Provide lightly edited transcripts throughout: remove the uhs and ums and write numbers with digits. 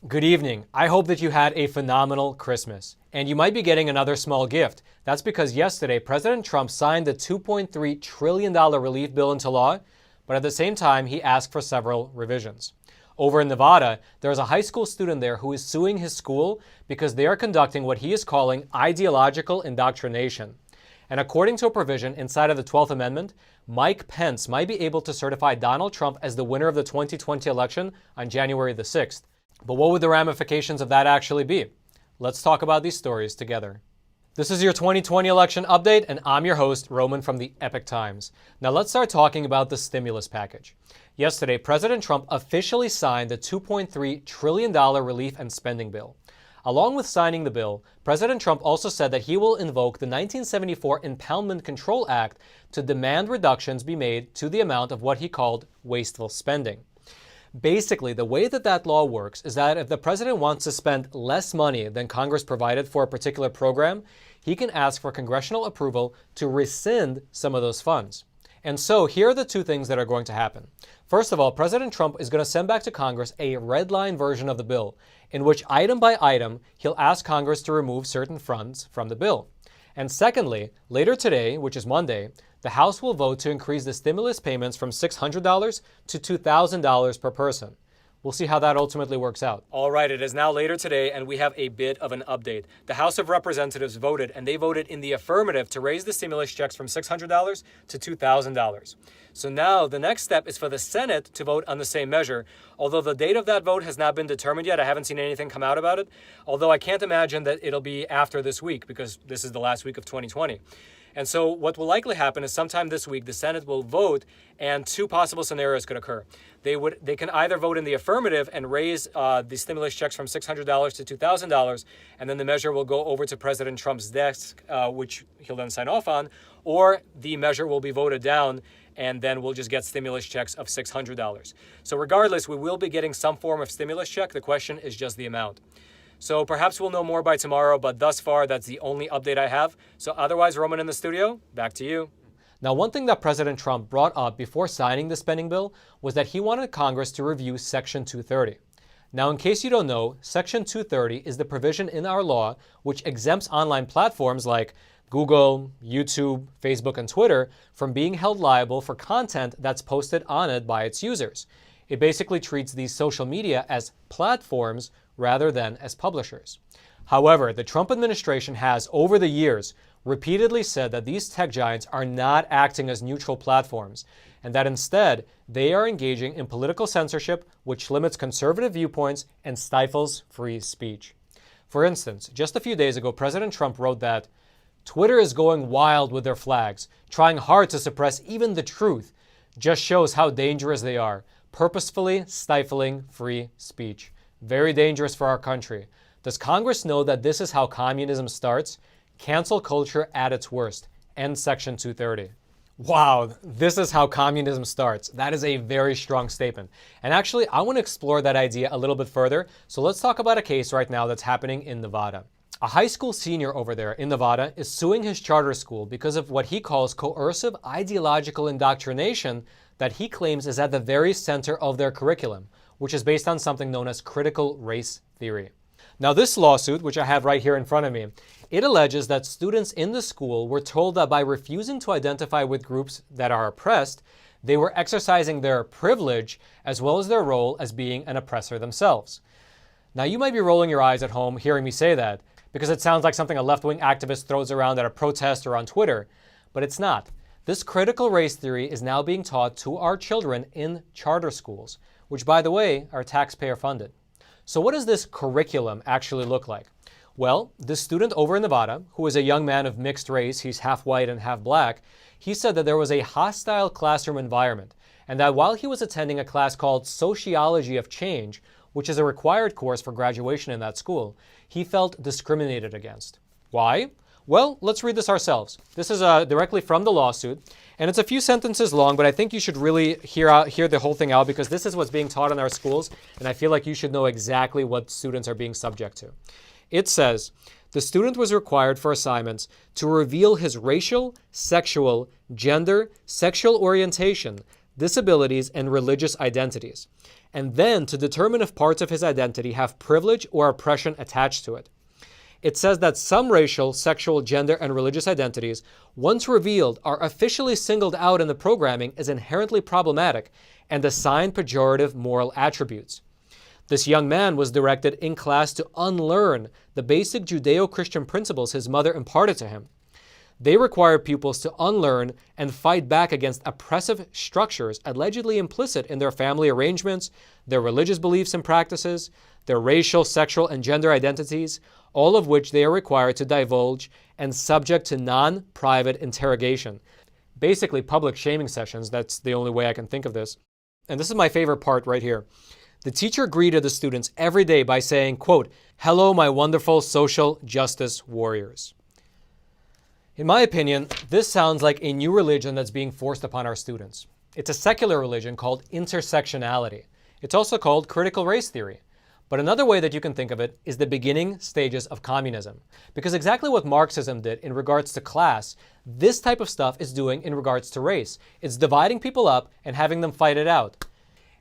Good evening. I hope that you had a phenomenal Christmas. And you might be getting another small gift. That's because yesterday, President Trump signed the $2.3 trillion relief bill into law, but at the same time, he asked for several revisions. Over in Nevada, there's a high school student there who is suing his school because they are conducting what he is calling ideological indoctrination. And according to a provision inside of the 12th Amendment, Mike Pence might be able to certify Donald Trump as the winner of the 2020 election on January the 6th. But what would the ramifications of that actually be? Let's talk about these stories together. This is your 2020 election update, and I'm your host, Roman from the Epoch Times. Now let's start talking about the stimulus package. Yesterday, President Trump officially signed the $2.3 trillion relief and spending bill. Along with signing the bill, President Trump also said that he will invoke the 1974 Impoundment Control Act to demand reductions be made to the amount of what he called wasteful spending. Basically, the way that law works is that if the president wants to spend less money than Congress provided for a particular program, he can ask for congressional approval to rescind some of those funds. And so here are the two things that are going to happen. First of all, President Trump is going to send back to Congress a red line version of the bill, in which item by item, he'll ask Congress to remove certain funds from the bill. And secondly, later today, which is Monday, the House will vote to increase the stimulus payments from $600 to $2,000 per person. We'll see how that ultimately works out. All right, it is now later today, and we have a bit of an update. The House of Representatives voted, and they voted in the affirmative to raise the stimulus checks from $600 to $2,000. So now the next step is for the Senate to vote on the same measure. Although the date of that vote has not been determined yet, I haven't seen anything come out about it. Although I can't imagine that it'll be after this week, because this is the last week of 2020. And so what will likely happen is sometime this week, the Senate will vote, and two possible scenarios could occur. They can either vote in the affirmative and raise the stimulus checks from $600 to $2,000, and then the measure will go over to President Trump's desk, which he'll then sign off on, or the measure will be voted down, and then we'll just get stimulus checks of $600. So regardless, we will be getting some form of stimulus check. The question is just the amount. So perhaps we'll know more by tomorrow, but thus far, that's the only update I have. So otherwise, Roman in the studio, back to you. Now, one thing that President Trump brought up before signing the spending bill was that he wanted Congress to review Section 230. Now, in case you don't know, Section 230 is the provision in our law which exempts online platforms like Google, YouTube, Facebook, and Twitter from being held liable for content that's posted on it by its users. It basically treats these social media as platforms rather than as publishers. However, the Trump administration has, over the years, repeatedly said that these tech giants are not acting as neutral platforms, and that instead, they are engaging in political censorship, which limits conservative viewpoints and stifles free speech. For instance, just a few days ago, President Trump wrote that Twitter is going wild with their flags, trying hard to suppress even the truth, just shows how dangerous they are, purposefully stifling free speech. Very dangerous for our country. Does Congress know that this is how communism starts? Cancel culture at its worst. End Section 230. Wow, this is how communism starts. That is a very strong statement. And actually, I want to explore that idea a little bit further. So let's talk about a case right now that's happening in Nevada. A high school senior over there in Nevada is suing his charter school because of what he calls coercive ideological indoctrination that he claims is at the very center of their curriculum, which is based on something known as critical race theory. Now, this lawsuit, which I have right here in front of me, it alleges that students in the school were told that by refusing to identify with groups that are oppressed, they were exercising their privilege as well as their role as being an oppressor themselves. Now, you might be rolling your eyes at home hearing me say that because it sounds like something a left-wing activist throws around at a protest or on Twitter, but it's not. This critical race theory is now being taught to our children in charter schools, which, by the way, are taxpayer funded. So what does this curriculum actually look like? Well, this student over in Nevada, who is a young man of mixed race, he's half white and half black, he said that there was a hostile classroom environment, and that while he was attending a class called Sociology of Change, which is a required course for graduation in that school, he felt discriminated against. Why? Well, let's read this ourselves. This is directly from the lawsuit, and it's a few sentences long, but I think you should really hear the whole thing out because this is what's being taught in our schools, and I feel like you should know exactly what students are being subject to. It says, the student was required for assignments to reveal his racial, sexual, gender, sexual orientation, disabilities, and religious identities. and then to determine if parts of his identity have privilege or oppression attached to it. It says that some racial, sexual, gender, and religious identities, once revealed, are officially singled out in the programming as inherently problematic and assigned pejorative moral attributes. This young man was directed in class to unlearn the basic Judeo-Christian principles his mother imparted to him. They require pupils to unlearn and fight back against oppressive structures allegedly implicit in their family arrangements, their religious beliefs and practices, their racial, sexual, and gender identities, all of which they are required to divulge and subject to non-private interrogation. Basically, public shaming sessions. That's the only way I can think of this. And this is my favorite part right here. The teacher greeted the students every day by saying, quote, "Hello, my wonderful social justice warriors." In my opinion, this sounds like a new religion that's being forced upon our students. It's a secular religion called intersectionality. It's also called critical race theory. But another way that you can think of it is the beginning stages of communism. Because exactly what Marxism did in regards to class, this type of stuff is doing in regards to race. It's dividing people up and having them fight it out.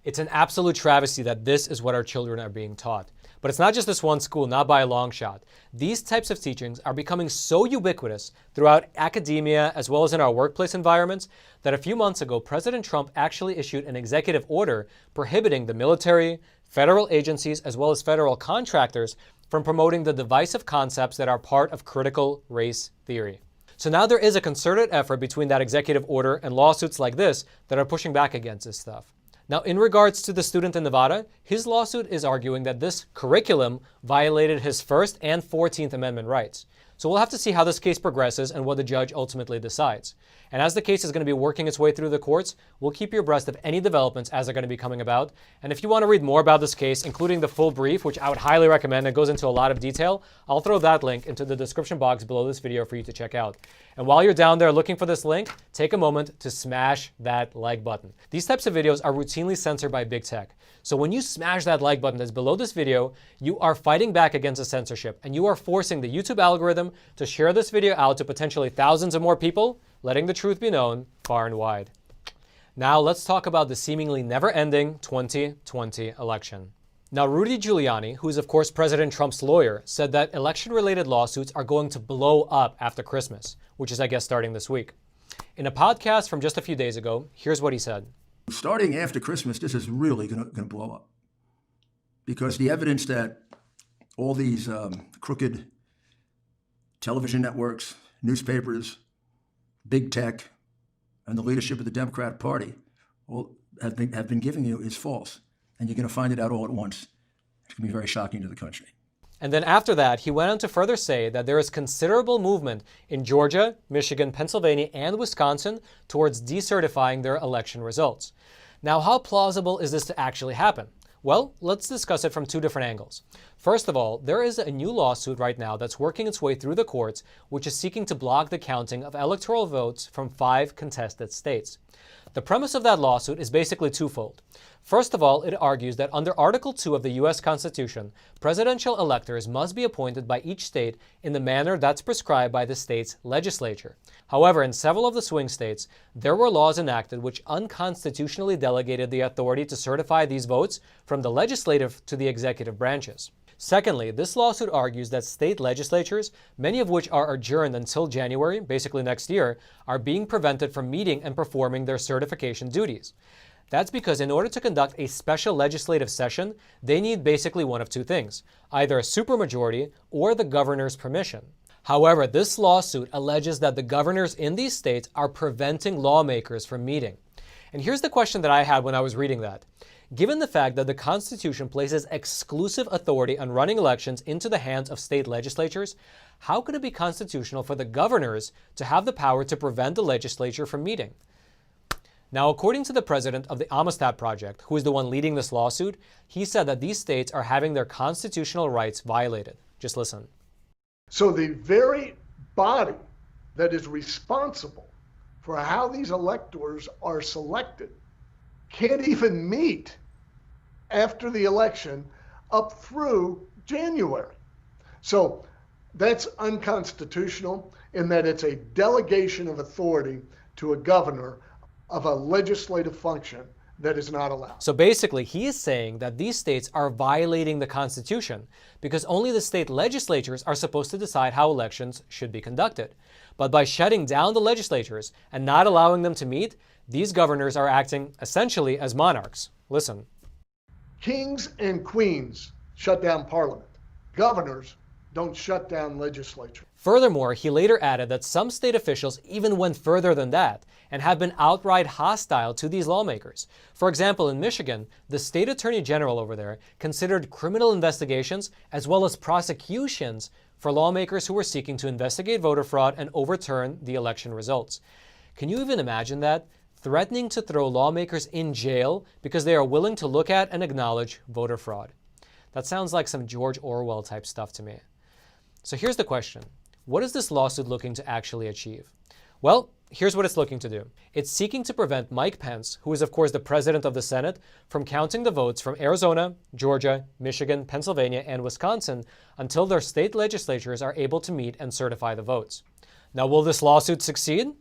It's an absolute travesty that this is what our children are being taught. But it's not just this one school, not by a long shot. These types of teachings are becoming so ubiquitous throughout academia as well as in our workplace environments that a few months ago, President Trump actually issued an executive order prohibiting the military, federal agencies, as well as federal contractors from promoting the divisive concepts that are part of critical race theory. So now there is a concerted effort between that executive order and lawsuits like this that are pushing back against this stuff. Now, in regards to the student in Nevada, his lawsuit is arguing that this curriculum violated his First and 14th Amendment rights. So we'll have to see how this case progresses and what the judge ultimately decides. And as the case is going to be working its way through the courts, we'll keep you abreast of any developments as they're going to be coming about. And if you want to read more about this case, including the full brief, which I would highly recommend, it goes into a lot of detail, I'll throw that link into the description box below this video for you to check out. And while you're down there looking for this link, take a moment to smash that like button. These types of videos are routinely censored by big tech. So when you smash that like button that's below this video, you are fighting back against the censorship and you are forcing the YouTube algorithm to share this video out to potentially thousands of more people, letting the truth be known far and wide. Now let's talk about the seemingly never-ending 2020 election. Now, Rudy Giuliani, who is of course President Trump's lawyer, said that election-related lawsuits are going to blow up after Christmas, which is, I guess, starting this week. In a podcast from just a few days ago, here's what he said. Starting after Christmas, this is really going to blow up. Because the evidence that all these crooked television networks, newspapers, big tech, and the leadership of the Democratic Party have been giving you is false. And you're going to find it out all at once. It's going to be very shocking to the country. And then after that, he went on to further say that there is considerable movement in Georgia, Michigan, Pennsylvania, and Wisconsin towards decertifying their election results. Now, how plausible is this to actually happen? Well, let's discuss it from two different angles. First of all, there is a new lawsuit right now that's working its way through the courts, which is seeking to block the counting of electoral votes from 5 contested states. The premise of that lawsuit is basically twofold. First of all, it argues that under Article 2 of the U.S. Constitution, presidential electors must be appointed by each state in the manner that's prescribed by the state's legislature. However, in several of the swing states, there were laws enacted which unconstitutionally delegated the authority to certify these votes from the legislative to the executive branches. Secondly, this lawsuit argues that state legislatures, many of which are adjourned until January, basically next year, are being prevented from meeting and performing their certification duties. That's because in order to conduct a special legislative session, they need basically one of two things, either a supermajority or the governor's permission. However, this lawsuit alleges that the governors in these states are preventing lawmakers from meeting. And here's the question that I had when I was reading that. Given the fact that the Constitution places exclusive authority on running elections into the hands of state legislatures, how could it be constitutional for the governors to have the power to prevent the legislature from meeting? Now, according to the president of the Amistad Project, who is the one leading this lawsuit, he said that these states are having their constitutional rights violated. Just listen. So the very body that is responsible for how these electors are selected can't even meet after the election up through January. So that's unconstitutional in that it's a delegation of authority to a governor of a legislative function that is not allowed. So basically, he is saying that these states are violating the Constitution because only the state legislatures are supposed to decide how elections should be conducted. But by shutting down the legislatures and not allowing them to meet, these governors are acting essentially as monarchs. Listen. Kings and queens shut down parliament. Governors don't shut down legislature. Furthermore, he later added that some state officials even went further than that and have been outright hostile to these lawmakers. For example, in Michigan, the state attorney general over there considered criminal investigations as well as prosecutions for lawmakers who were seeking to investigate voter fraud and overturn the election results. Can you even imagine that? Threatening to throw lawmakers in jail because they are willing to look at and acknowledge voter fraud. That sounds like some George Orwell type stuff to me. So here's the question. What is this lawsuit looking to actually achieve? Well, here's what it's looking to do. It's seeking to prevent Mike Pence, who is of course the president of the Senate, from counting the votes from Arizona, Georgia, Michigan, Pennsylvania, and Wisconsin until their state legislatures are able to meet and certify the votes. Now, will this lawsuit succeed?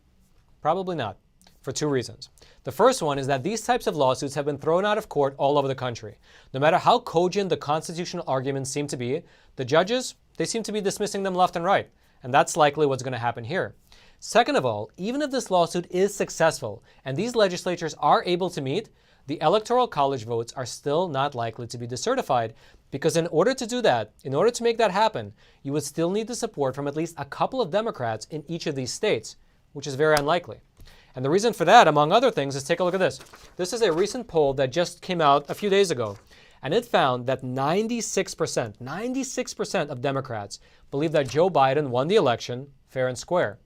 Probably not, for two reasons. The first one is that these types of lawsuits have been thrown out of court all over the country. No matter how cogent the constitutional arguments seem to be, the judges, they seem to be dismissing them left and right. And that's likely what's going to happen here. Second of all, even if this lawsuit is successful and these legislatures are able to meet, the Electoral College votes are still not likely to be decertified because in order to do that, in order to make that happen, you would still need the support from at least a couple of Democrats in each of these states, which is very unlikely. And the reason for that, among other things, is take a look at this. This is a recent poll that just came out a few days ago, and it found that 96% of Democrats believe that Joe Biden won the election fair and square.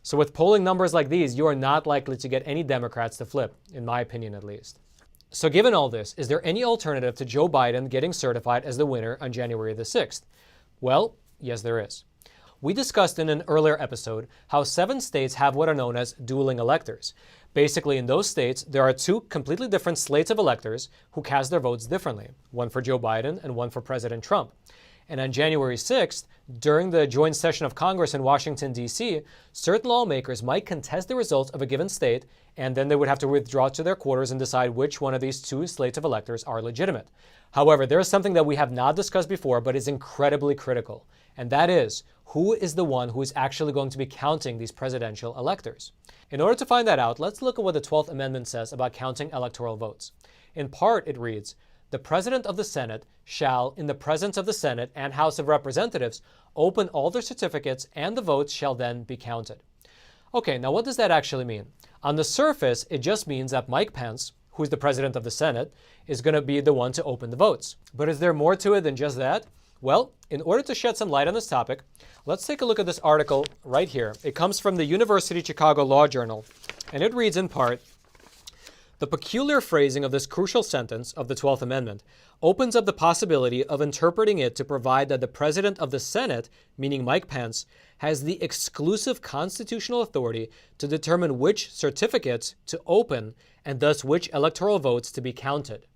So with polling numbers like these, you are not likely to get any Democrats to flip, in my opinion at least. So given all this, is there any alternative to Joe Biden getting certified as the winner on January the 6th? Well, yes, there is. We discussed in an earlier episode how 7 states have what are known as dueling electors. Basically, in those states, there are 2 completely different slates of electors who cast their votes differently, one for Joe Biden and one for President Trump. And on January 6th, during the joint session of Congress in Washington, D.C., certain lawmakers might contest the results of a given state, and then they would have to withdraw to their quarters and decide which one of these 2 slates of electors are legitimate. However, there is something that we have not discussed before, but is incredibly critical, and that is, who is the one who is actually going to be counting these presidential electors? In order to find that out, let's look at what the 12th Amendment says about counting electoral votes. In part, it reads, "The President of the Senate shall, in the presence of the Senate and House of Representatives, open all their certificates, and the votes shall then be counted." Okay, now what does that actually mean? On the surface, it just means that Mike Pence, who is the President of the Senate, is going to be the one to open the votes. But is there more to it than just that? Well, in order to shed some light on this topic, let's take a look at this article right here. It comes from the University of Chicago Law Journal, and it reads in part, "The peculiar phrasing of this crucial sentence of the 12th Amendment opens up the possibility of interpreting it to provide that the President of the Senate, meaning Mike Pence, has the exclusive constitutional authority to determine which certificates to open and thus which electoral votes to be counted."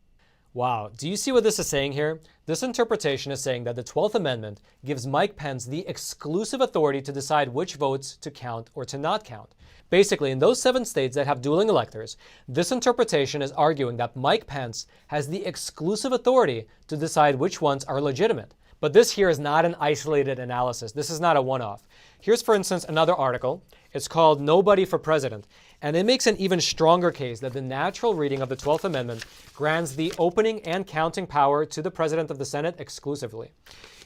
Wow, do you see what this is saying here? This interpretation is saying that the 12th Amendment gives Mike Pence the exclusive authority to decide which votes to count or to not count. Basically, in those 7 states that have dueling electors, this interpretation is arguing that Mike Pence has the exclusive authority to decide which ones are legitimate. But this here is not an isolated analysis. This is not a one-off. Here's, for instance, another article. It's called "Nobody for President," and it makes an even stronger case that the natural reading of the 12th Amendment grants the opening and counting power to the President of the Senate exclusively.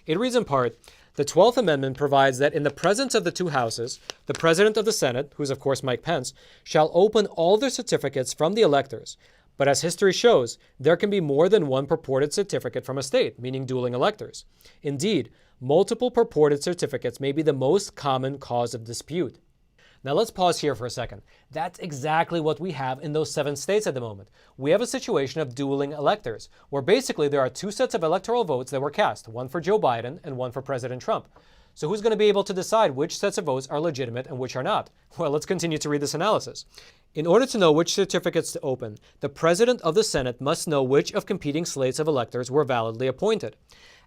It reads in part, "The 12th Amendment provides that in the presence of the 2 houses, the President of the Senate, who is of course Mike Pence, shall open all their certificates from the electors. But as history shows, there can be more than one purported certificate from a state, meaning dueling electors. Indeed, multiple purported certificates may be the most common cause of dispute." Now let's pause here for a second. That's exactly what we have in those 7 states at the moment. We have a situation of dueling electors, where basically there are 2 sets of electoral votes that were cast, one for Joe Biden and one for President Trump. So who's going to be able to decide which sets of votes are legitimate and which are not? Well, let's continue to read this analysis. "In order to know which certificates to open, the President of the Senate must know which of competing slates of electors were validly appointed.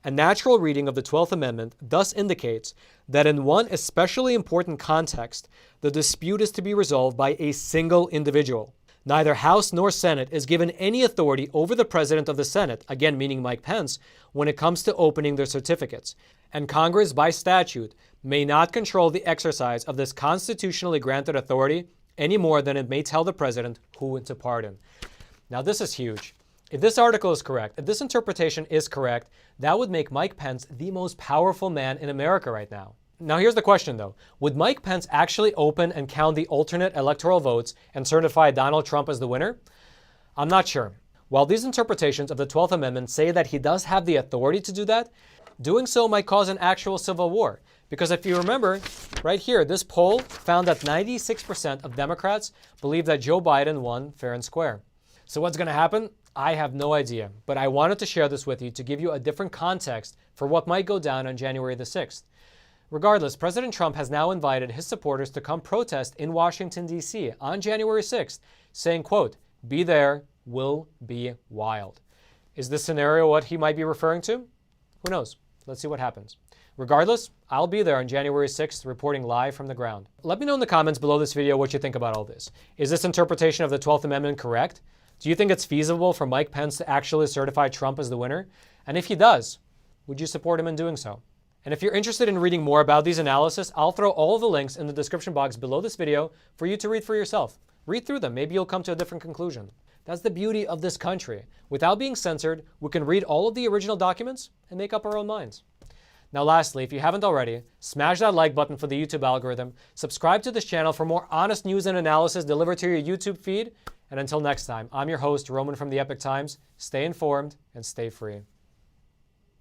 A natural reading of the 12th Amendment thus indicates that in one especially important context, the dispute is to be resolved by a single individual. Neither House nor Senate is given any authority over the President of the Senate, again meaning Mike Pence, when it comes to opening their certificates. And Congress, by statute, may not control the exercise of this constitutionally granted authority any more than it may tell the President who to pardon. Now, this is huge. If this article is correct, if this interpretation is correct, that would make Mike Pence the most powerful man in America right now. Now, here's the question, though. Would Mike Pence actually open and count the alternate electoral votes and certify Donald Trump as the winner? I'm not sure. While these interpretations of the 12th Amendment say that he does have the authority to do that, doing so might cause an actual civil war. Because if you remember, right here, this poll found that 96% of Democrats believe that Joe Biden won fair and square. So what's going to happen? I have no idea. But I wanted to share this with you to give you a different context for what might go down on January the 6th. Regardless, President Trump has now invited his supporters to come protest in Washington, D.C. on January 6th, saying, quote, "Be there, will be wild." Is this scenario what he might be referring to? Who knows? Let's see what happens. Regardless, I'll be there on January 6th reporting live from the ground. Let me know in the comments below this video what you think about all this. Is this interpretation of the 12th Amendment correct? Do you think it's feasible for Mike Pence to actually certify Trump as the winner? And if he does, would you support him in doing so? And if you're interested in reading more about these analysis, I'll throw all of the links in the description box below this video for you to read for yourself. Read through them. Maybe you'll come to a different conclusion. That's the beauty of this country. Without being censored, we can read all of the original documents and make up our own minds. Now, lastly, if you haven't already, smash that like button for the YouTube algorithm, subscribe to this channel for more honest news and analysis delivered to your YouTube feed, and until next time, I'm your host, Roman from the Epoch Times. Stay informed and stay free.